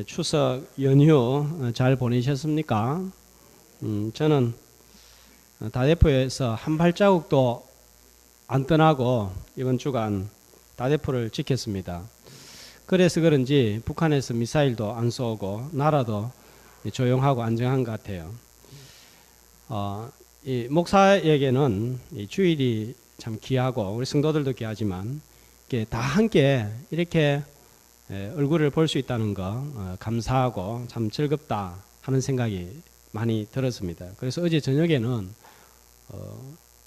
추석 연휴 잘 보내셨습니까? 저는 다대포에서 한 발자국도 안 떠나고 이번 주간 다대포를 지켰습니다. 그래서 그런지 북한에서 미사일도 안 쏘고 나라도 조용하고 안정한 것 같아요. 이 목사에게는 이 주일이 참 귀하고 우리 성도들도 귀하지만 이게 다 함께 이렇게 얼굴을 볼 수 있다는 거 감사하고 참 즐겁다 하는 생각이 많이 들었습니다. 그래서 어제 저녁에는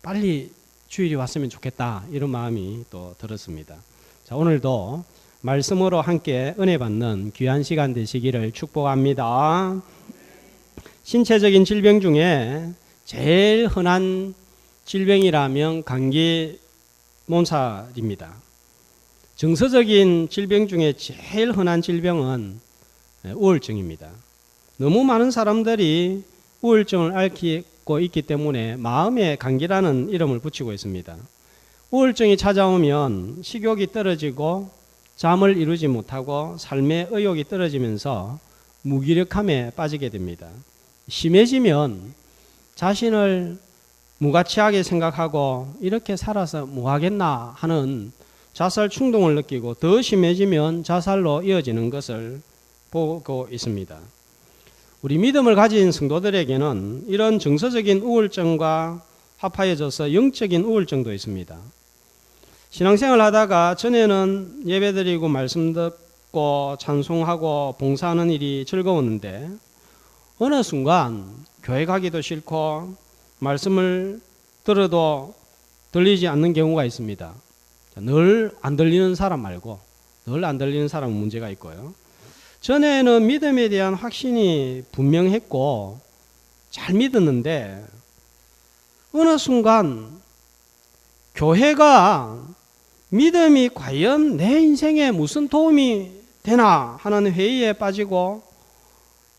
빨리 주일이 왔으면 좋겠다 이런 마음이 또 들었습니다. 자, 오늘도 말씀으로 함께 은혜 받는 귀한 시간 되시기를 축복합니다. 신체적인 질병 중에 제일 흔한 질병이라면 감기 몸살입니다. 정서적인 질병 중에 제일 흔한 질병은 우울증입니다. 너무 많은 사람들이 우울증을 앓고 있기 때문에 마음의 감기라는 이름을 붙이고 있습니다. 우울증이 찾아오면 식욕이 떨어지고 잠을 이루지 못하고 삶의 의욕이 떨어지면서 무기력함에 빠지게 됩니다. 심해지면 자신을 무가치하게 생각하고 이렇게 살아서 뭐 하겠나 하는 자살 충동을 느끼고 더 심해지면 자살로 이어지는 것을 보고 있습니다. 우리 믿음을 가진 성도들에게는 이런 정서적인 우울증과 합하여져서 영적인 우울증도 있습니다. 신앙생활 하다가 전에는 예배드리고 말씀 듣고 찬송하고 봉사하는 일이 즐거웠는데 어느 순간 교회 가기도 싫고 말씀을 들어도 들리지 않는 경우가 있습니다. 늘 안 들리는 사람 말고 늘 안 들리는 사람은 문제가 있고요. 전에는 믿음에 대한 확신이 분명했고 잘 믿었는데 어느 순간 교회가 믿음이 과연 내 인생에 무슨 도움이 되나 하는 회의에 빠지고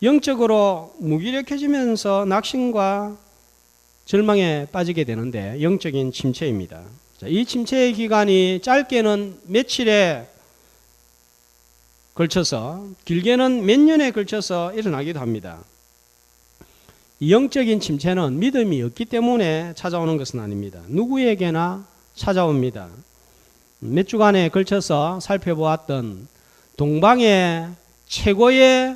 영적으로 무기력해지면서 낙심과 절망에 빠지게 되는데 영적인 침체입니다. 이 침체의 기간이 짧게는 며칠에 걸쳐서 길게는 몇 년에 걸쳐서 일어나기도 합니다. 이 영적인 침체는 믿음이 없기 때문에 찾아오는 것은 아닙니다. 누구에게나 찾아옵니다. 몇 주간에 걸쳐서 살펴보았던 동방의 최고의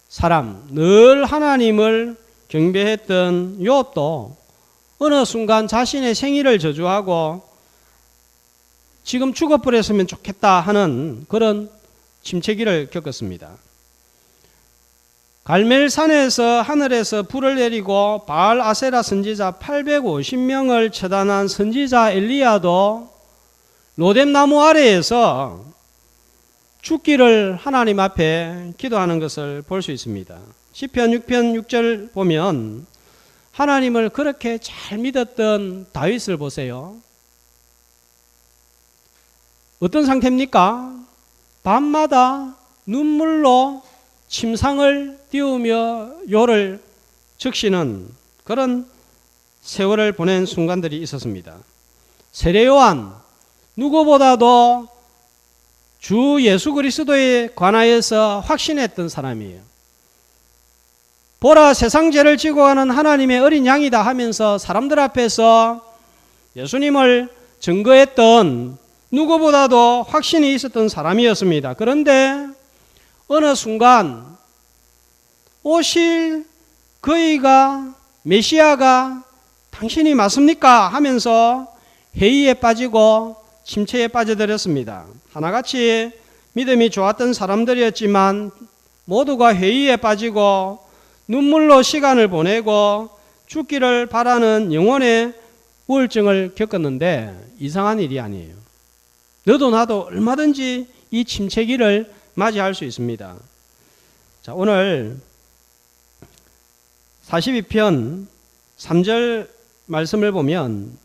사람, 늘 하나님을 경배했던 욥도 어느 순간 자신의 생일을 저주하고 지금 죽어버렸으면 좋겠다 하는 그런 침체기를 겪었습니다. 갈멜산에서 하늘에서 불을 내리고 바알 아세라 선지자 850명을 처단한 선지자 엘리야도 로뎀나무 아래에서 죽기를 하나님 앞에 기도하는 것을 볼 수 있습니다. 시편 6편 6절 보면 하나님을 그렇게 잘 믿었던 다윗을 보세요. 어떤 상태입니까? 밤마다 눈물로 침상을 띄우며 요를 적시는 그런 세월을 보낸 순간들이 있었습니다. 세례요한 누구보다도 주 예수 그리스도에 관하여서 확신했던 사람이에요. 보라, 세상 죄를 지고 가는 하나님의 어린 양이다 하면서 사람들 앞에서 예수님을 증거했던 누구보다도 확신이 있었던 사람이었습니다. 그런데 어느 순간 오실 그이가 메시아가 당신이 맞습니까? 하면서 회의에 빠지고 침체에 빠져들었습니다. 하나같이 믿음이 좋았던 사람들이었지만 모두가 회의에 빠지고 눈물로 시간을 보내고 죽기를 바라는 영혼의 우울증을 겪었는데 이상한 일이 아니에요. 너도 나도 얼마든지 이 침체기를 맞이할 수 있습니다. 자, 오늘 42편 3절 말씀을 보면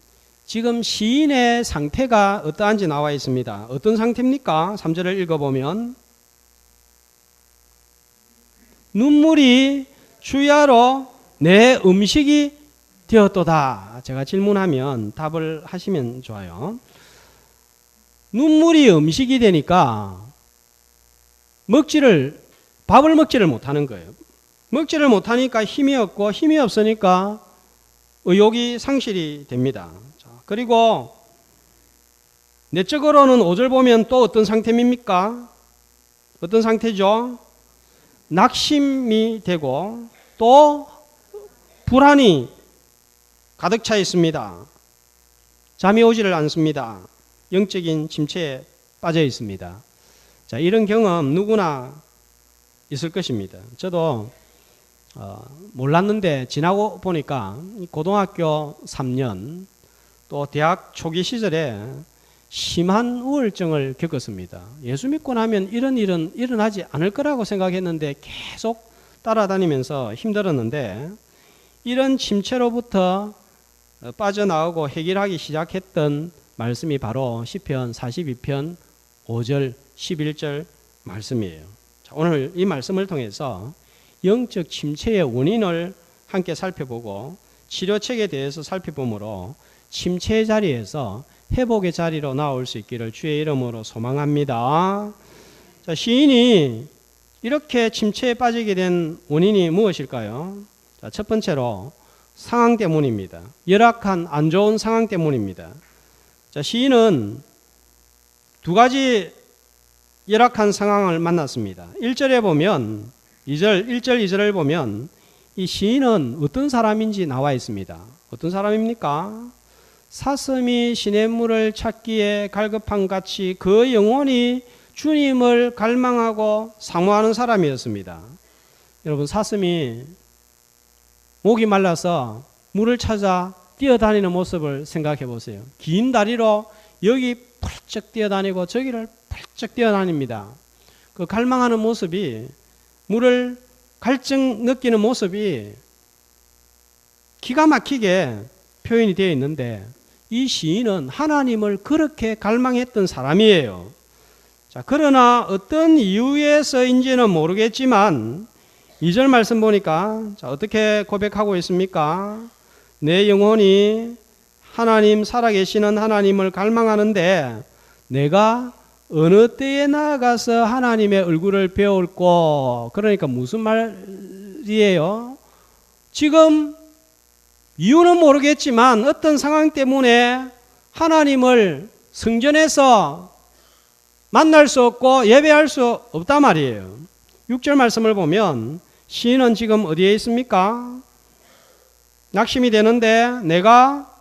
지금 시인의 상태가 어떠한지 나와 있습니다. 어떤 상태입니까? 3절을 읽어보면 눈물이 주야로 내 음식이 되었도다. 제가 질문하면 답을 하시면 좋아요. 눈물이 음식이 되니까 먹지를 밥을 먹지를 못하는 거예요. 먹지를 못하니까 힘이 없고 힘이 없으니까 의욕이 상실이 됩니다. 자, 그리고 내적으로는 5절 보면 또 어떤 상태입니까? 어떤 상태죠? 낙심이 되고 또 불안이 가득 차 있습니다. 잠이 오지를 않습니다. 영적인 침체에 빠져 있습니다. 자, 이런 경험 누구나 있을 것입니다. 저도 몰랐는데 지나고 보니까 고등학교 3년 또 대학 초기 시절에 심한 우울증을 겪었습니다. 예수 믿고 나면 이런 일은 일어나지 않을 거라고 생각했는데 계속 따라다니면서 힘들었는데 이런 침체로부터 빠져나오고 해결하기 시작했던 말씀이 바로 시편 42편 5절 11절 말씀이에요. 자, 오늘 이 말씀을 통해서 영적 침체의 원인을 함께 살펴보고 치료책에 대해서 살펴보므로 침체의 자리에서 회복의 자리로 나올 수 있기를 주의 이름으로 소망합니다. 자, 시인이 이렇게 침체에 빠지게 된 원인이 무엇일까요? 자, 첫 번째로 상황 때문입니다. 열악한 안 좋은 상황 때문입니다. 자, 시인은 두 가지 열악한 상황을 만났습니다. 1절에 보면 1절 2절을 보면 이 시인은 어떤 사람인지 나와 있습니다. 어떤 사람입니까? 사슴이 시냇물을 찾기에 갈급한 같이 그 영혼이 주님을 갈망하고 사모하는 사람이었습니다. 여러분, 사슴이 목이 말라서 물을 찾아 뛰어다니는 모습을 생각해 보세요. 긴 다리로 여기 펄쩍 뛰어다니고 저기를 펄쩍 뛰어다닙니다. 그 갈망하는 모습이, 물을 갈증 느끼는 모습이 기가 막히게 표현이 되어 있는데 이 시인은 하나님을 그렇게 갈망했던 사람이에요. 자, 그러나 어떤 이유에서인지는 모르겠지만 2절 말씀 보니까 자, 어떻게 고백하고 있습니까? 내 영혼이 하나님, 살아계시는 하나님을 갈망하는데 내가 어느 때에 나아가서 하나님의 얼굴을 배울꼬. 그러니까 무슨 말이에요? 지금 이유는 모르겠지만 어떤 상황 때문에 하나님을 성전에서 만날 수 없고 예배할 수 없단 말이에요. 6절 말씀을 보면 시인은 지금 어디에 있습니까? 낙심이 되는데 내가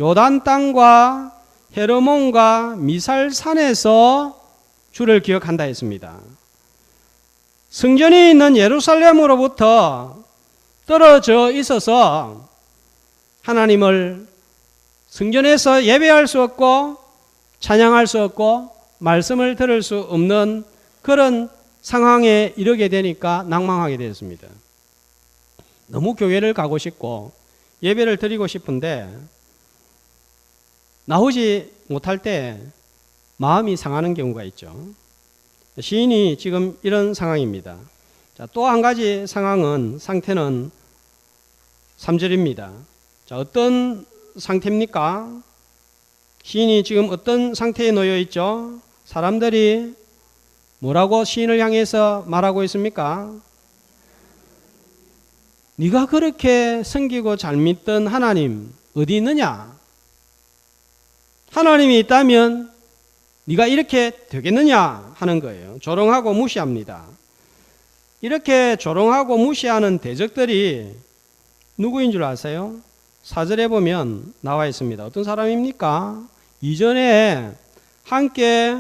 요단 땅과 헤르몬과 미살산에서 주를 기억한다 했습니다. 성전이 있는 예루살렘으로부터 떨어져 있어서 하나님을 성전에서 예배할 수 없고 찬양할 수 없고 말씀을 들을 수 없는 그런 상황에 이르게 되니까 낭망하게 되었습니다. 너무 교회를 가고 싶고 예배를 드리고 싶은데 나오지 못할 때 마음이 상하는 경우가 있죠. 시인이 지금 이런 상황입니다. 또 한 가지 상태는 3절입니다. 자, 어떤 상태입니까? 시인이 지금 어떤 상태에 놓여 있죠? 사람들이 뭐라고 시인을 향해서 말하고 있습니까? 네가 그렇게 섬기고 잘 믿던 하나님 어디 있느냐? 하나님이 있다면 네가 이렇게 되겠느냐 하는 거예요. 조롱하고 무시합니다. 이렇게 조롱하고 무시하는 대적들이 누구인 줄 아세요? 4절에 보면 나와 있습니다. 어떤 사람입니까? 이전에 함께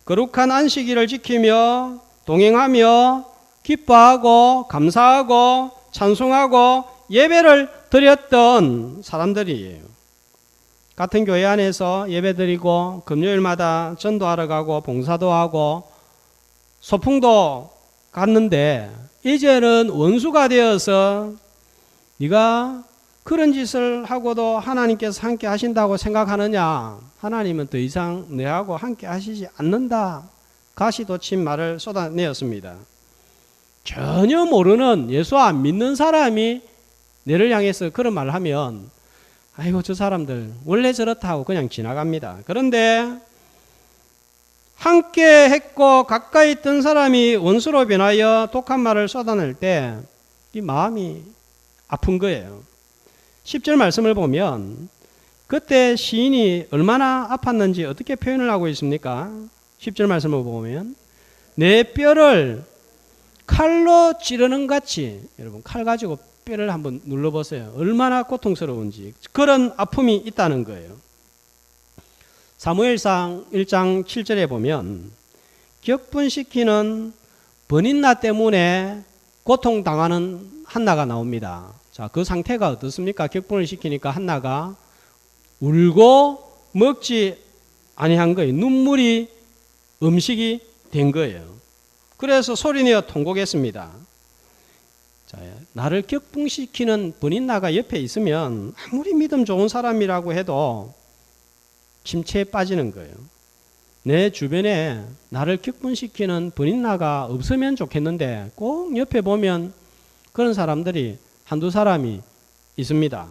거룩한 안식일을 지키며 동행하며 기뻐하고 감사하고 찬송하고 예배를 드렸던 사람들이에요. 같은 교회 안에서 예배드리고 금요일마다 전도하러 가고 봉사도 하고 소풍도 갔는데 이제는 원수가 되어서 네가 그런 짓을 하고도 하나님께서 함께 하신다고 생각하느냐? 하나님은 더 이상 너하고 함께 하시지 않는다. 가시돋친 말을 쏟아내었습니다. 전혀 모르는 예수 안 믿는 사람이 너를 향해서 그런 말을 하면 아이고 저 사람들 원래 저렇다고 그냥 지나갑니다. 그런데 함께 했고 가까이 있던 사람이 원수로 변하여 독한 말을 쏟아낼 때 이 마음이 아픈 거예요. 10절 말씀을 보면 그때 시인이 얼마나 아팠는지 어떻게 표현을 하고 있습니까? 10절 말씀을 보면 내 뼈를 칼로 찌르는 같이, 여러분 칼 가지고 뼈를 한번 눌러보세요. 얼마나 고통스러운지. 그런 아픔이 있다는 거예요. 사무엘상 1장 7절에 보면 격분시키는 번인나 때문에 고통당하는 한나가 나옵니다. 자, 그 상태가 어떻습니까? 격분을 시키니까 한나가 울고 먹지 아니한 거예요. 눈물이 음식이 된 거예요. 그래서 소리내어 통곡했습니다. 자, 나를 격분시키는 번인나가 옆에 있으면 아무리 믿음 좋은 사람이라고 해도 침체에 빠지는 거예요. 내 주변에 나를 격분시키는 번인나가 없으면 좋겠는데 꼭 옆에 보면 그런 사람들이 한두 사람이 있습니다.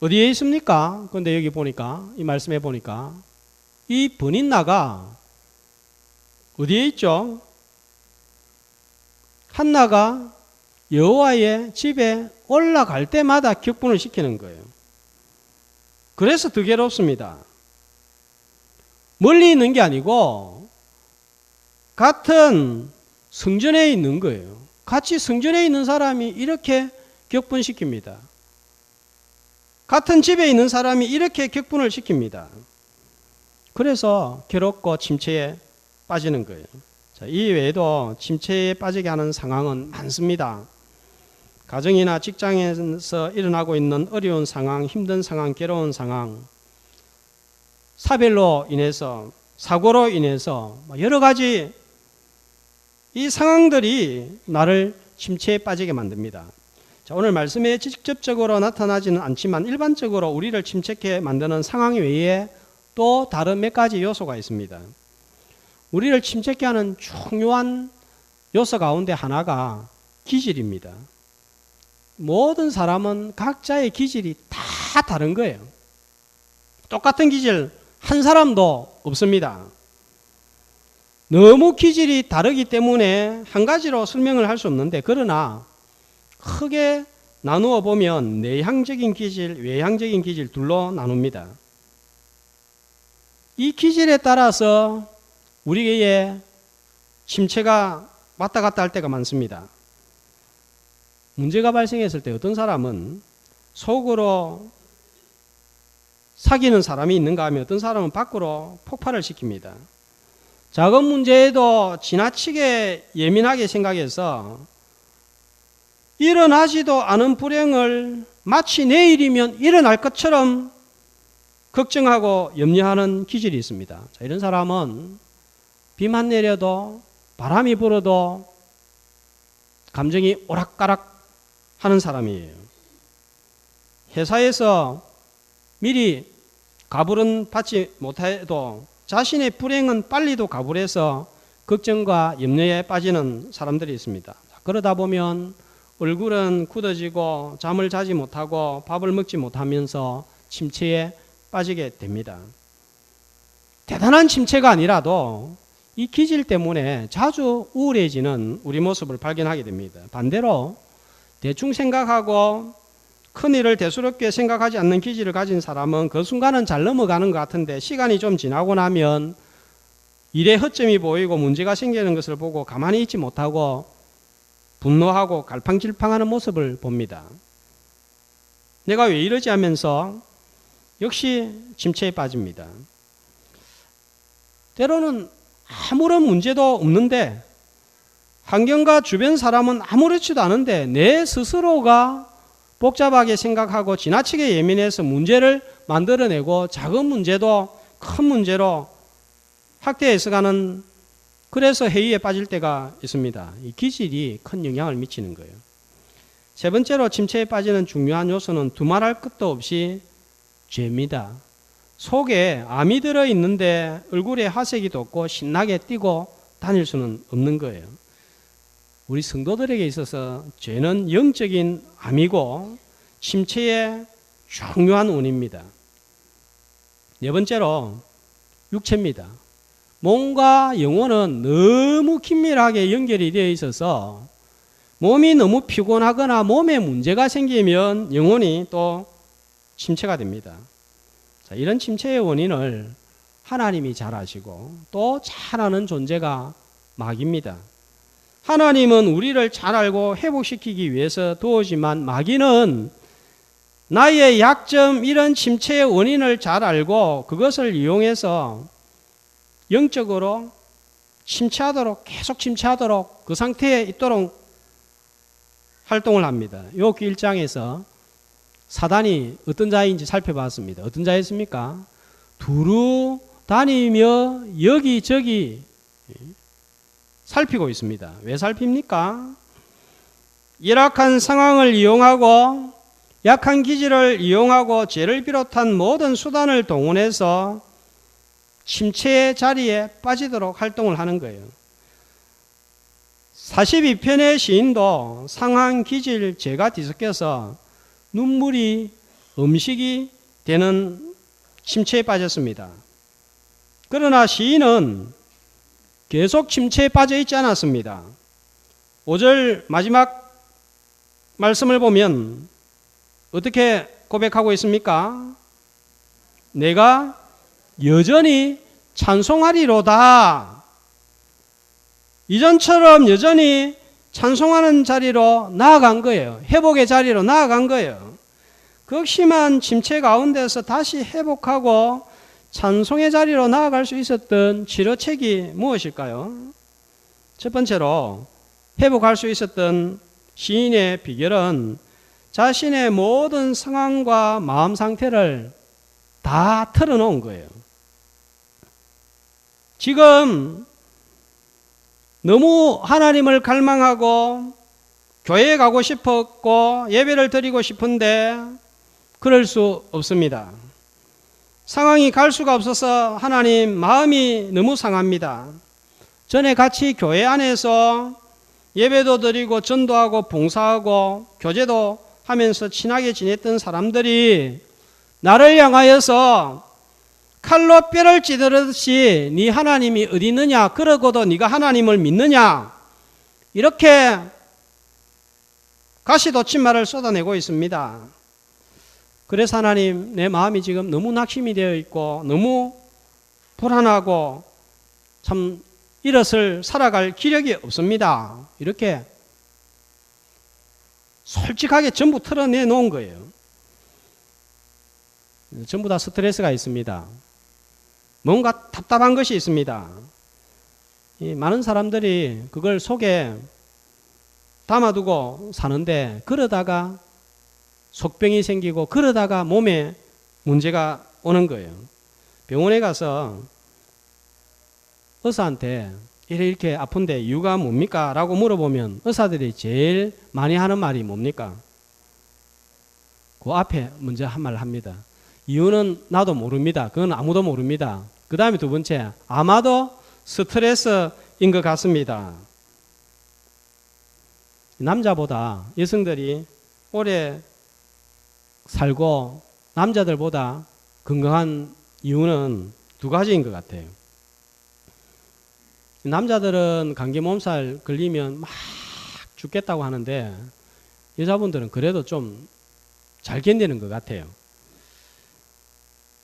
어디에 있습니까? 그런데 여기 보니까, 이 말씀에 보니까 이 번인나가 어디에 있죠? 한나가 여호와의 집에 올라갈 때마다 격분을 시키는 거예요. 그래서 더 괴롭습니다. 멀리 있는 게 아니고 같은 성전에 있는 거예요. 같이 성전에 있는 사람이 이렇게 격분시킵니다. 같은 집에 있는 사람이 이렇게 격분을 시킵니다. 그래서 괴롭고 침체에 빠지는 거예요. 자, 이 외에도 침체에 빠지게 하는 상황은 많습니다. 가정이나 직장에서 일어나고 있는 어려운 상황, 힘든 상황, 괴로운 상황, 사별로 인해서, 사고로 인해서 여러 가지 이 상황들이 나를 침체에 빠지게 만듭니다. 자, 오늘 말씀에 직접적으로 나타나지는 않지만 일반적으로 우리를 침체케 만드는 상황 외에 또 다른 몇 가지 요소가 있습니다. 우리를 침체케 하는 중요한 요소 가운데 하나가 기질입니다. 모든 사람은 각자의 기질이 다 다른 거예요. 똑같은 기질 한 사람도 없습니다. 너무 기질이 다르기 때문에 한 가지로 설명을 할 수 없는데, 그러나 크게 나누어 보면 내향적인 기질, 외향적인 기질 둘로 나눕니다. 이 기질에 따라서 우리의 침체가 왔다 갔다 할 때가 많습니다. 문제가 발생했을 때 어떤 사람은 속으로 사귀는 사람이 있는가 하면 어떤 사람은 밖으로 폭발을 시킵니다. 작은 문제에도 지나치게 예민하게 생각해서 일어나지도 않은 불행을 마치 내일이면 일어날 것처럼 걱정하고 염려하는 기질이 있습니다. 자, 이런 사람은 비만 내려도 바람이 불어도 감정이 오락가락 하는 사람이에요. 회사에서 미리 가불은 받지 못해도 자신의 불행은 빨리도 가불해서 걱정과 염려에 빠지는 사람들이 있습니다. 그러다 보면 얼굴은 굳어지고 잠을 자지 못하고 밥을 먹지 못하면서 침체에 빠지게 됩니다. 대단한 침체가 아니라도 이 기질 때문에 자주 우울해지는 우리 모습을 발견하게 됩니다. 반대로 대충 생각하고 큰일을 대수롭게 생각하지 않는 기질을 가진 사람은 그 순간은 잘 넘어가는 것 같은데 시간이 좀 지나고 나면 일에 허점이 보이고 문제가 생기는 것을 보고 가만히 있지 못하고 분노하고 갈팡질팡하는 모습을 봅니다. 내가 왜 이러지 하면서 역시 침체에 빠집니다. 때로는 아무런 문제도 없는데 환경과 주변 사람은 아무렇지도 않은데 내 스스로가 복잡하게 생각하고 지나치게 예민해서 문제를 만들어내고 작은 문제도 큰 문제로 확대해서 가는, 그래서 회의에 빠질 때가 있습니다. 이 기질이 큰 영향을 미치는 거예요. 세 번째로 침체에 빠지는 중요한 요소는 두말할 것도 없이 죄입니다. 속에 암이 들어있는데 얼굴에 화색이 돋고 신나게 뛰고 다닐 수는 없는 거예요. 우리 성도들에게 있어서 죄는 영적인 암이고 침체의 중요한 원인입니다. 네 번째로 육체입니다. 몸과 영혼은 너무 긴밀하게 연결이 되어 있어서 몸이 너무 피곤하거나 몸에 문제가 생기면 영혼이 또 침체가 됩니다. 자, 이런 침체의 원인을 하나님이 잘 아시고 또 잘 아는 존재가 마귀입니다. 하나님은 우리를 잘 알고 회복시키기 위해서 도우지만 마귀는 나의 약점, 이런 침체의 원인을 잘 알고 그것을 이용해서 영적으로 침체하도록, 계속 침체하도록 그 상태에 있도록 활동을 합니다. 욥기 1장에서 사단이 어떤 자인지 살펴봤습니다. 어떤 자였습니까? 두루 다니며 여기저기 살피고 있습니다. 왜 살핍니까? 열악한 상황을 이용하고 약한 기질을 이용하고 죄를 비롯한 모든 수단을 동원해서 침체의 자리에 빠지도록 활동을 하는 거예요. 42편의 시인도 상한 기질, 죄가 뒤섞여서 눈물이 음식이 되는 침체에 빠졌습니다. 그러나 시인은 계속 침체에 빠져 있지 않았습니다. 5절 마지막 말씀을 보면 어떻게 고백하고 있습니까? 내가 여전히 찬송하리로다. 이전처럼 여전히 찬송하는 자리로 나아간 거예요. 회복의 자리로 나아간 거예요. 극심한 침체 가운데서 다시 회복하고 찬송의 자리로 나아갈 수 있었던 치료책이 무엇일까요? 첫 번째로 회복할 수 있었던 시인의 비결은 자신의 모든 상황과 마음 상태를 다 털어놓은 거예요. 지금 너무 하나님을 갈망하고 교회에 가고 싶었고 예배를 드리고 싶은데 그럴 수 없습니다. 상황이 갈 수가 없어서 하나님 마음이 너무 상합니다. 전에 같이 교회 안에서 예배도 드리고 전도하고 봉사하고 교제도 하면서 친하게 지냈던 사람들이 나를 향하여서 칼로 뼈를 찌르듯이 네 하나님이 어디 있느냐, 그러고도 네가 하나님을 믿느냐, 이렇게 가시돋침말을 쏟아내고 있습니다. 그래서 하나님, 내 마음이 지금 너무 낙심이 되어 있고 너무 불안하고 참 이것을 살아갈 기력이 없습니다. 이렇게 솔직하게 전부 털어내 놓은 거예요. 전부 다 스트레스가 있습니다. 뭔가 답답한 것이 있습니다. 많은 사람들이 그걸 속에 담아두고 사는데 그러다가 속병이 생기고 그러다가 몸에 문제가 오는 거예요. 병원에 가서 의사한테 이렇게 아픈데 이유가 뭡니까? 라고 물어보면 의사들이 제일 많이 하는 말이 뭡니까? 그 앞에 먼저 한 말을 합니다. 이유는 나도 모릅니다. 그건 아무도 모릅니다. 그 다음에 두 번째, 아마도 스트레스인 것 같습니다. 남자보다 여성들이 오래 살고 남자들보다 건강한 이유는 두 가지인 것 같아요. 남자들은 감기 몸살 걸리면 막 죽겠다고 하는데 여자분들은 그래도 좀 잘 견디는 것 같아요.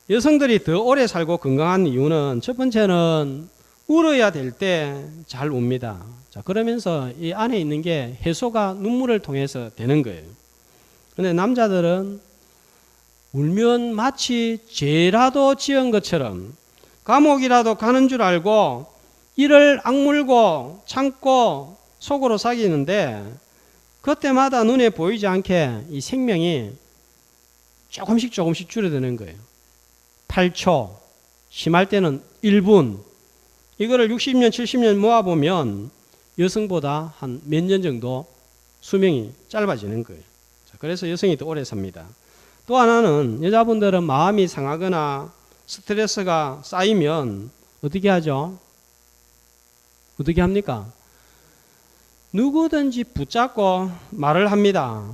여성들이 더 오래 살고 건강한 이유는 첫 번째는 울어야 될 때 잘 웁니다. 자, 그러면서 이 안에 있는 게 해소가 눈물을 통해서 되는 거예요. 그런데 남자들은 울면 마치 죄라도 지은 것처럼 감옥이라도 가는 줄 알고 이를 악물고 참고 속으로 사귀는데 그때마다 눈에 보이지 않게 이 생명이 조금씩 줄어드는 거예요. 8초, 심할 때는 1분. 이거를 60년, 70년 모아보면 여성보다 한 몇 년 정도 수명이 짧아지는 거예요. 자, 그래서 여성이 더 오래 삽니다. 또 하나는 여자분들은 마음이 상하거나 스트레스가 쌓이면 어떻게 하죠? 어떻게 합니까? 누구든지 붙잡고 말을 합니다.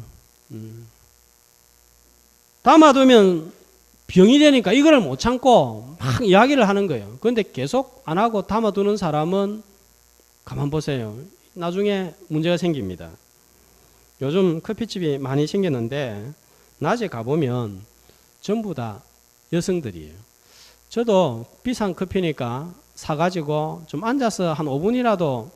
담아두면 병이 되니까 이거를 못 참고 막 이야기를 하는 거예요. 그런데 계속 안 하고 담아두는 사람은 가만 보세요. 나중에 문제가 생깁니다. 요즘 커피집이 많이 생겼는데 낮에 가보면 전부 다 여성들이에요. 저도 비싼 커피니까 사가지고 좀 앉아서 한 5분이라도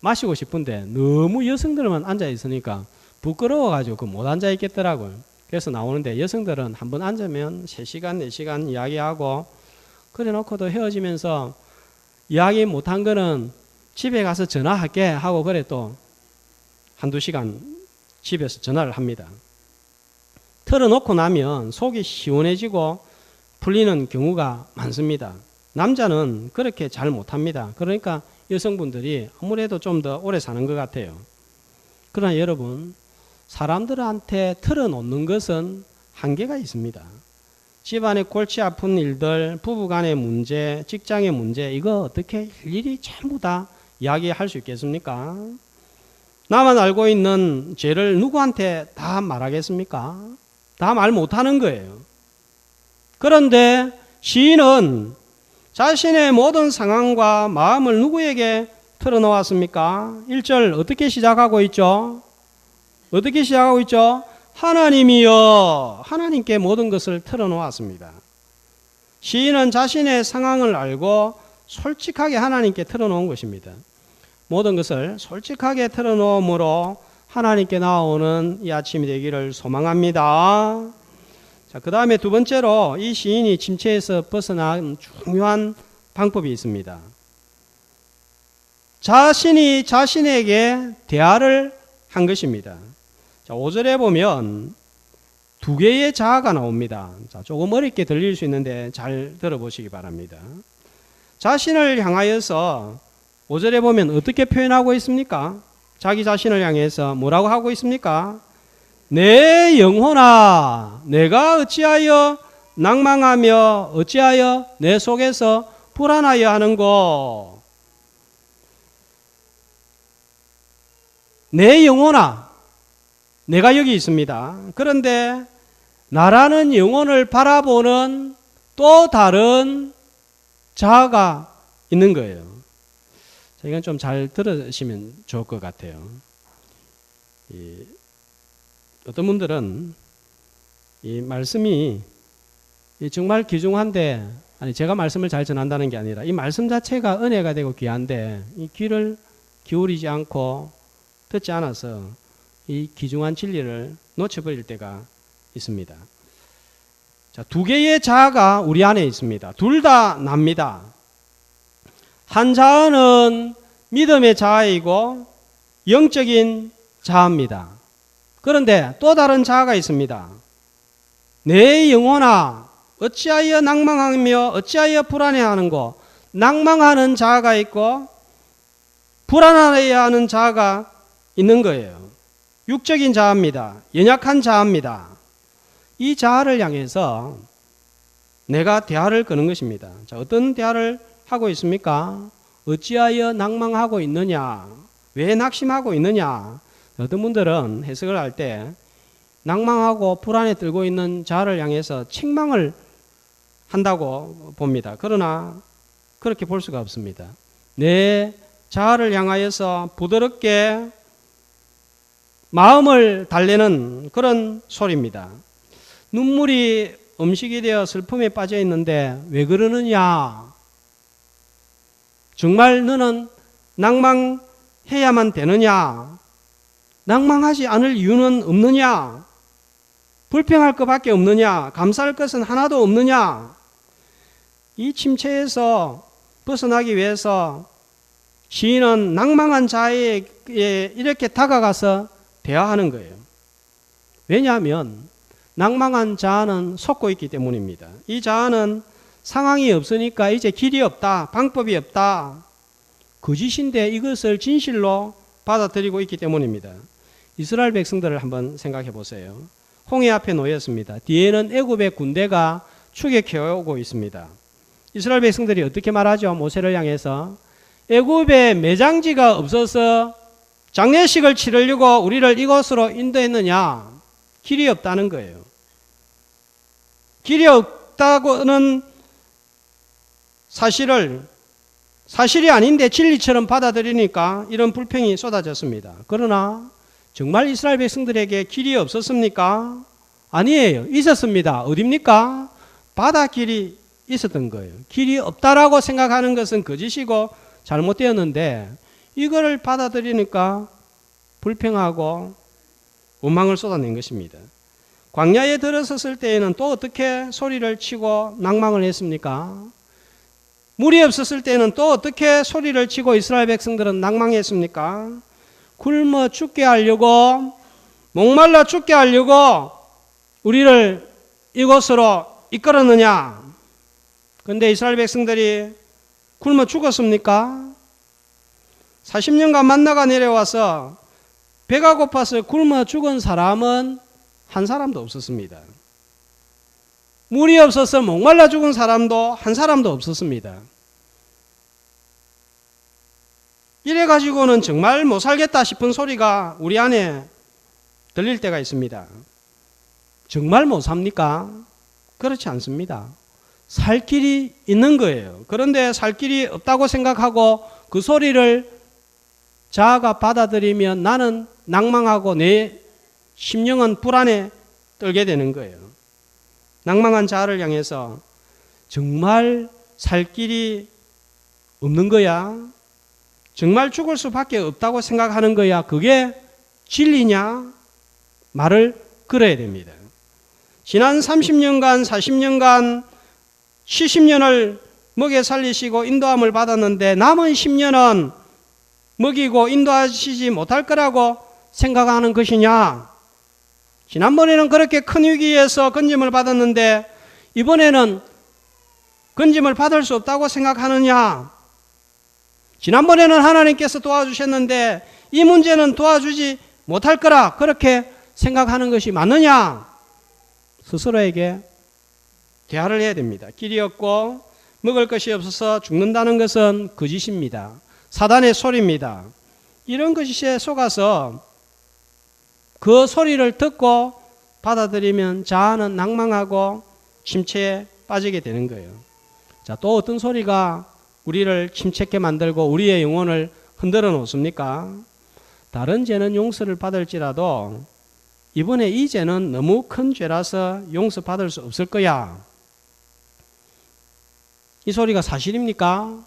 마시고 싶은데 너무 여성들만 앉아 있으니까 부끄러워가지고 못 앉아 있겠더라고요. 그래서 나오는데 여성들은 한번 앉으면 3시간, 4시간 이야기하고 그래 놓고도 헤어지면서 이야기 못한 거는 집에 가서 전화할게 하고 그래 또 한두 시간 집에서 전화를 합니다. 털어놓고 나면 속이 시원해지고 풀리는 경우가 많습니다. 남자는 그렇게 잘 못합니다. 그러니까 여성분들이 아무래도 좀 더 오래 사는 것 같아요. 그러나 여러분, 사람들한테 털어놓는 것은 한계가 있습니다. 집안에 골치 아픈 일들, 부부간의 문제, 직장의 문제, 이거 어떻게 일일이 전부 다 이야기할 수 있겠습니까? 나만 알고 있는 죄를 누구한테 다 말하겠습니까? 다 말 못하는 거예요. 그런데 시인은 자신의 모든 상황과 마음을 누구에게 털어놓았습니까? 1절 어떻게 시작하고 있죠? 어떻게 시작하고 있죠? 하나님이여, 하나님께 모든 것을 털어놓았습니다. 시인은 자신의 상황을 알고 솔직하게 하나님께 털어놓은 것입니다. 모든 것을 솔직하게 털어놓음으로 하나님께 나오는 이 아침이 되기를 소망합니다. 자, 그 다음에 두 번째로 이 시인이 침체에서 벗어난 중요한 방법이 있습니다. 자신이 자신에게 대화를 한 것입니다. 자, 5절에 보면 두 개의 자아가 나옵니다. 자, 조금 어렵게 들릴 수 있는데 잘 들어보시기 바랍니다. 자신을 향하여서 5절에 보면 어떻게 표현하고 있습니까? 자기 자신을 향해서 뭐라고 하고 있습니까? 내 영혼아, 내가 어찌하여 낭망하며 어찌하여 내 속에서 불안하여 하는고. 내 영혼아, 내가 여기 있습니다. 그런데 나라는 영혼을 바라보는 또 다른 자아가 있는 거예요. 자, 이건 좀 잘 들으시면 좋을 것 같아요. 어떤 분들은 이 말씀이 정말 귀중한데, 아니 제가 말씀을 잘 전한다는 게 아니라 이 말씀 자체가 은혜가 되고 귀한데 이 귀를 기울이지 않고 듣지 않아서 이 귀중한 진리를 놓쳐버릴 때가 있습니다. 자, 두 개의 자아가 우리 안에 있습니다. 둘 다 납니다. 한 자아는 믿음의 자아이고 영적인 자아입니다. 그런데 또 다른 자아가 있습니다. 내 영혼아, 어찌하여 낭망하며 어찌하여 불안해하는고. 낭망하는 자아가 있고 불안해야 하는 자아가 있는 거예요. 육적인 자아입니다. 연약한 자아입니다. 이 자아를 향해서 내가 대화를 거는 것입니다. 자, 어떤 대화를 하고 있습니까? 어찌하여 낭망하고 있느냐? 왜 낙심하고 있느냐? 어떤 분들은 해석을 할 때 낭망하고 불안에 떨고 있는 자아를 향해서 책망을 한다고 봅니다. 그러나 그렇게 볼 수가 없습니다. 내 자아를 향하여서 부드럽게 마음을 달래는 그런 소리입니다. 눈물이 음식이 되어 슬픔에 빠져 있는데 왜 그러느냐? 정말 너는 낭망해야만 되느냐? 낭망하지 않을 이유는 없느냐? 불평할 것밖에 없느냐? 감사할 것은 하나도 없느냐? 이 침체에서 벗어나기 위해서 시인은 낭망한 자에게 이렇게 다가가서 대화하는 거예요. 왜냐하면 낭망한 자아는 속고 있기 때문입니다. 이 자아는 상황이 없으니까 이제 길이 없다, 방법이 없다, 거짓인데 이것을 진실로 받아들이고 있기 때문입니다. 이스라엘 백성들을 한번 생각해 보세요. 홍해 앞에 놓였습니다. 뒤에는 애굽의 군대가 추격해 오고 있습니다. 이스라엘 백성들이 어떻게 말하죠? 모세를 향해서 애굽에 매장지가 없어서 장례식을 치르려고 우리를 이곳으로 인도했느냐? 길이 없다는 거예요. 길이 없다고는 사실이 아닌데 진리처럼 받아들이니까 이런 불평이 쏟아졌습니다. 그러나 정말 이스라엘 백성들에게 길이 없었습니까? 아니에요. 있었습니다. 어딥니까? 바다 길이 있었던 거예요. 길이 없다라고 생각하는 것은 거짓이고 잘못되었는데 이거를 받아들이니까 불평하고 원망을 쏟아낸 것입니다. 광야에 들어섰을 때에는 또 어떻게 소리를 치고 낭망을 했습니까? 물이 없었을 때는 또 어떻게 소리를 치고 이스라엘 백성들은 낭망했습니까? 굶어 죽게 하려고, 목말라 죽게 하려고 우리를 이곳으로 이끌었느냐? 그런데 이스라엘 백성들이 굶어 죽었습니까? 40년간 만나가 내려와서 배가 고파서 굶어 죽은 사람은 한 사람도 없었습니다. 물이 없어서 목말라 죽은 사람도 한 사람도 없었습니다. 이래가지고는 정말 못 살겠다 싶은 소리가 우리 안에 들릴 때가 있습니다. 정말 못 삽니까? 그렇지 않습니다. 살 길이 있는 거예요. 그런데 살 길이 없다고 생각하고 그 소리를 자아가 받아들이면 나는 낭망하고 내 심령은 불안에 떨게 되는 거예요. 낭망한 자아를 향해서 정말 살 길이 없는 거야? 정말 죽을 수밖에 없다고 생각하는 거야? 그게 진리냐? 말을 걸어야 됩니다. 지난 30년간, 40년간, 70년을 먹여 살리시고 인도함을 받았는데 남은 10년은 먹이고 인도하시지 못할 거라고 생각하는 것이냐? 지난번에는 그렇게 큰 위기에서 건짐을 받았는데 이번에는 건짐을 받을 수 없다고 생각하느냐? 지난번에는 하나님께서 도와주셨는데 이 문제는 도와주지 못할 거라 그렇게 생각하는 것이 맞느냐? 스스로에게 대화를 해야 됩니다. 길이 없고 먹을 것이 없어서 죽는다는 것은 거짓입니다. 사단의 소리입니다. 이런 것에 속아서 그 소리를 듣고 받아들이면 자아는 낭망하고 침체에 빠지게 되는 거예요. 자, 또 어떤 소리가 우리를 침체케 만들고 우리의 영혼을 흔들어 놓습니까? 다른 죄는 용서를 받을지라도 이번에 이 죄는 너무 큰 죄라서 용서받을 수 없을 거야. 이 소리가 사실입니까?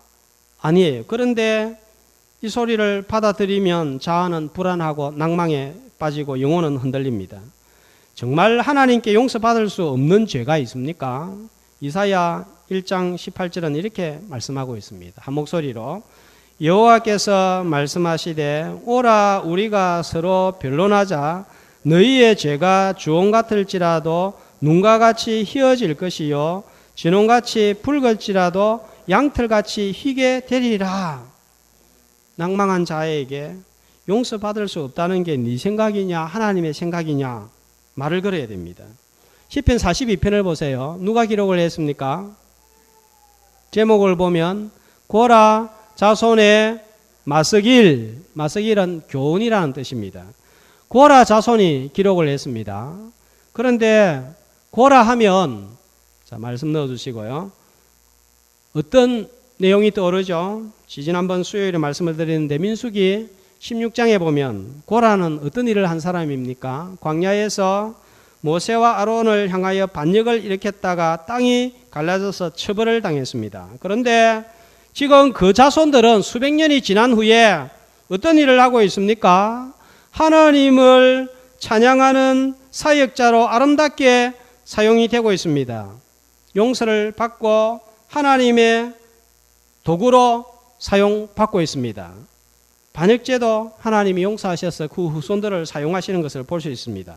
아니에요. 그런데 이 소리를 받아들이면 자아는 불안하고 낭망에 빠지고 영혼은 흔들립니다. 정말 하나님께 용서받을 수 없는 죄가 있습니까? 이사야 1장 18절은 이렇게 말씀하고 있습니다. 한 목소리로 여호와께서 말씀하시되 오라 우리가 서로 변론하자. 너희의 죄가 주홍 같을지라도 눈과 같이 희어질 것이요 진홍같이 붉을지라도 양털같이 희게 되리라. 낭망한 자에게 용서받을 수 없다는 게 네 생각이냐 하나님의 생각이냐 말을 걸어야 됩니다. 시편 42편을 보세요. 누가 기록을 했습니까? 제목을 보면 고라 자손의 마스길, 마스길은 교훈이라는 뜻입니다. 고라 자손이 기록을 했습니다. 그런데 고라 하면 자 말씀 넣어주시고요. 어떤 내용이 떠오르죠? 지난번 수요일에 말씀을 드렸는데 민수기 16장에 보면 고라는 어떤 일을 한 사람입니까? 광야에서 모세와 아론을 향하여 반역을 일으켰다가 땅이 갈라져서 처벌을 당했습니다. 그런데 지금 그 자손들은 수백 년이 지난 후에 어떤 일을 하고 있습니까? 하나님을 찬양하는 사역자로 아름답게 사용이 되고 있습니다. 용서를 받고 하나님의 도구로 사용받고 있습니다. 반역죄도 하나님이 용서하셔서 그 후손들을 사용하시는 것을 볼 수 있습니다.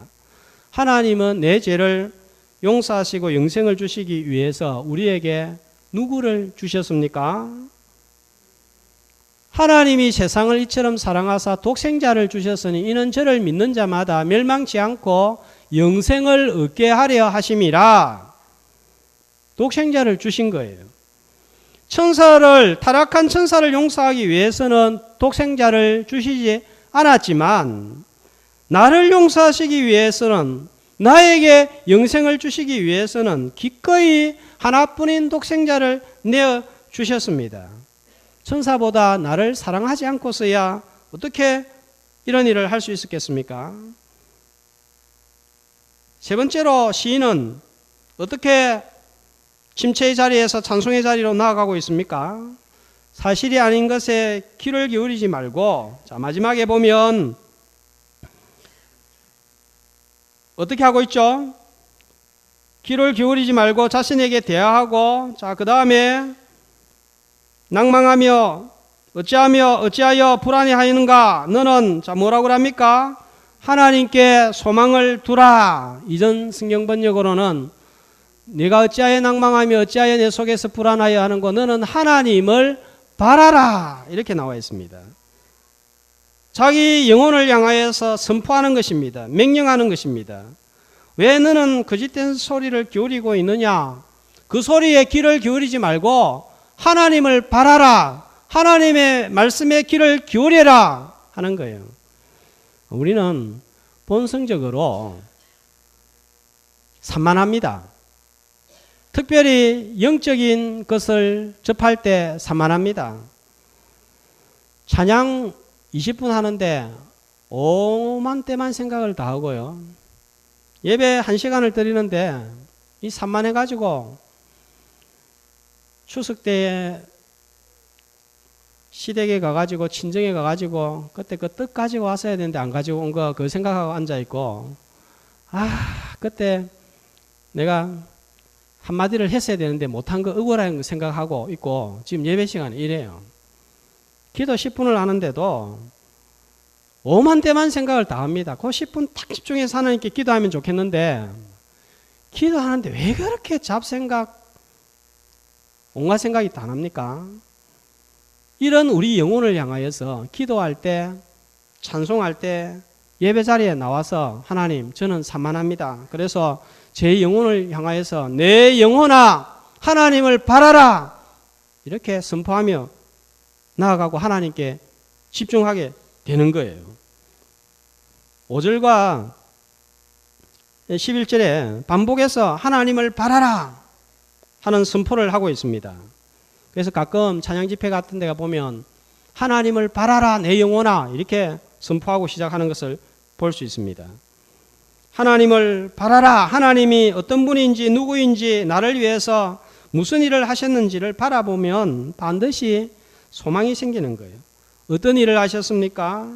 하나님은 내 죄를 용서하시고 영생을 주시기 위해서 우리에게 누구를 주셨습니까? 하나님이 세상을 이처럼 사랑하사 독생자를 주셨으니 이는 저를 믿는 자마다 멸망치 않고 영생을 얻게 하려 하심이라. 독생자를 주신 거예요. 타락한 천사를 용서하기 위해서는 독생자를 주시지 않았지만 나를 용서하시기 위해서는 나에게 영생을 주시기 위해서는 기꺼이 하나뿐인 독생자를 내어 주셨습니다. 천사보다 나를 사랑하지 않고서야 어떻게 이런 일을 할 수 있었겠습니까? 세 번째로 시인은 어떻게 침체의 자리에서 찬송의 자리로 나아가고 있습니까? 사실이 아닌 것에 귀를 기울이지 말고, 자, 마지막에 보면 어떻게 하고 있죠? 귀를 기울이지 말고 자신에게 대화하고, 자, 그 다음에 낭망하며 어찌하여 불안해하는가? 너는, 자, 뭐라고 합니까? 하나님께 소망을 두라. 이전 성경 번역으로는 네가 어찌하여 낭망하며 어찌하여 내 속에서 불안하여 하는고 너는 하나님을 바라라. 이렇게 나와 있습니다. 자기 영혼을 향하여서 선포하는 것입니다. 명령하는 것입니다. 왜 너는 거짓된 소리를 기울이고 있느냐? 그 소리에 귀를 기울이지 말고 하나님을 바라라. 하나님의 말씀에 귀를 기울여라 하는 거예요. 우리는 본성적으로 산만합니다. 특별히 영적인 것을 접할 때 산만합니다. 찬양 20분 하는데 오만 때만 생각을 다 하고요. 예배 1시간을 드리는데 이 산만해가지고 추석 때에 시댁에 가가지고 친정에 가가지고 그때 그 떡 가지고 왔어야 되는데 안 가지고 온 거 그 생각하고 앉아있고, 그때 내가 한마디를 했어야 되는데 못한 거 억울한 생각하고 있고 지금 예배 시간에 이래요. 기도 10분을 하는데도 오만 대만 생각을 다 합니다. 그 10분 딱 집중해서 하나님께 기도하면 좋겠는데 기도하는데 왜 그렇게 잡생각 온갖 생각이 다 납니까? 이런 우리 영혼을 향하여서 기도할 때, 찬송할 때, 예배 자리에 나와서 하나님, 저는 산만합니다. 그래서 제 영혼을 향하여서 내 영혼아 하나님을 바라라. 이렇게 선포하며 나아가고 하나님께 집중하게 되는 거예요. 5절과 11절에 반복해서 하나님을 바라라 하는 선포를 하고 있습니다. 그래서 가끔 찬양 집회 같은 데가 보면 하나님을 바라라 내 영혼아 이렇게 선포하고 시작하는 것을 볼 수 있습니다. 하나님을 바라라. 하나님이 어떤 분인지 누구인지 나를 위해서 무슨 일을 하셨는지를 바라보면 반드시 소망이 생기는 거예요. 어떤 일을 하셨습니까?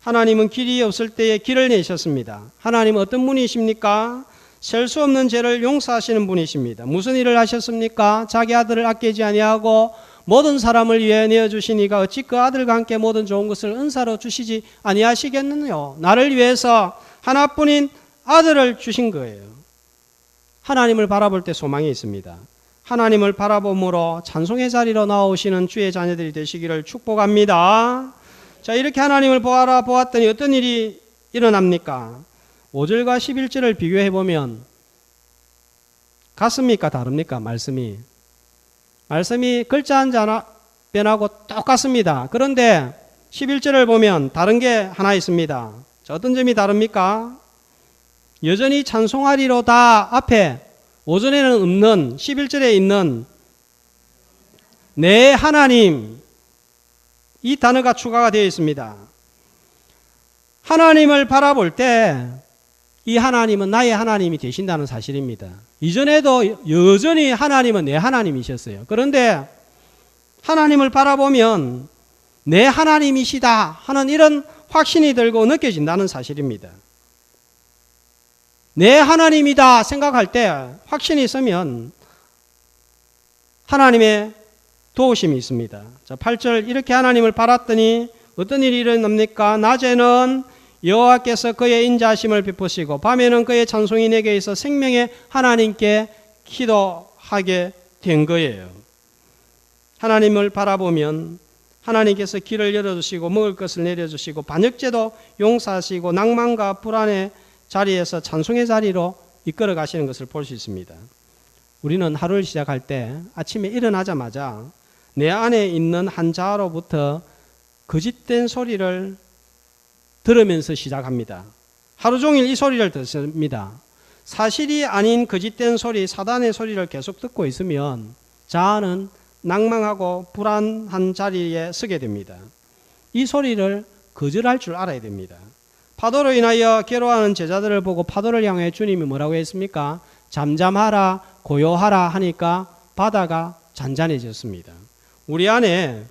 하나님은 길이 없을 때에 길을 내셨습니다. 하나님은 어떤 분이십니까? 셀 수 없는 죄를 용서하시는 분이십니다. 무슨 일을 하셨습니까? 자기 아들을 아끼지 아니하고 모든 사람을 위해 내어주시니까 어찌 그 아들과 함께 모든 좋은 것을 은사로 주시지 아니하시겠느냐? 나를 위해서 하나뿐인 아들을 주신 거예요. 하나님을 바라볼 때 소망이 있습니다. 하나님을 바라봄으로 찬송의 자리로 나오시는 주의 자녀들이 되시기를 축복합니다. 자, 이렇게 하나님을 보았더니 어떤 일이 일어납니까? 5절과 11절을 비교해 보면 같습니까? 다릅니까? 말씀이 글자 한 자 변하고 똑같습니다. 그런데 11절을 보면 다른 게 하나 있습니다. 자, 어떤 점이 다릅니까? 여전히 찬송하리로다 앞에 5절에는 없는 11절에 있는 내 하나님 이 단어가 추가가 되어 있습니다. 하나님을 바라볼 때 이 하나님은 나의 하나님이 되신다는 사실입니다. 이전에도 여전히 하나님은 내 하나님이셨어요. 그런데 하나님을 바라보면 내 하나님이시다 하는 이런 확신이 들고 느껴진다는 사실입니다. 내 하나님이다 생각할 때 확신이 있으면 하나님의 도우심이 있습니다. 자, 8절 이렇게 하나님을 바랐더니 어떤 일이 일어납니까? 낮에는 여호와께서 그의 인자하심을 베푸시고 밤에는 그의 찬송이 내게 있어 생명의 하나님께 기도하게 된 거예요. 하나님을 바라보면 하나님께서 길을 열어주시고 먹을 것을 내려주시고 반역죄도 용서하시고 낭만과 불안의 자리에서 찬송의 자리로 이끌어 가시는 것을 볼 수 있습니다. 우리는 하루를 시작할 때 아침에 일어나자마자 내 안에 있는 한 자아로부터 거짓된 소리를 들으면서 시작합니다. 하루 종일 이 소리를 듣습니다. 사실이 아닌 거짓된 소리, 사단의 소리를 계속 듣고 있으면 자아는 낭망하고 불안한 자리에 서게 됩니다. 이 소리를 거절할 줄 알아야 됩니다. 파도로 인하여 괴로워하는 제자들을 보고 파도를 향해 주님이 뭐라고 했습니까? 잠잠하라, 고요하라 하니까 바다가 잔잔해졌습니다. 우리 안에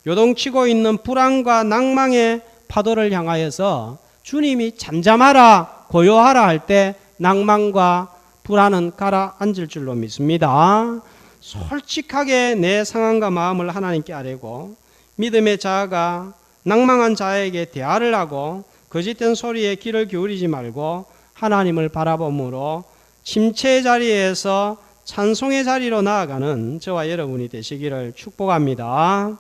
요동치고 있는 불안과 낭망의 파도를 향하여서 주님이 잠잠하라, 고요하라 할 때 낭만과 불안은 가라앉을 줄로 믿습니다. 솔직하게 내 상황과 마음을 하나님께 아뢰고 믿음의 자아가 낭망한 자에게 대화를 하고 거짓된 소리에 귀를 기울이지 말고 하나님을 바라봄으로 침체의 자리에서 찬송의 자리로 나아가는 저와 여러분이 되시기를 축복합니다.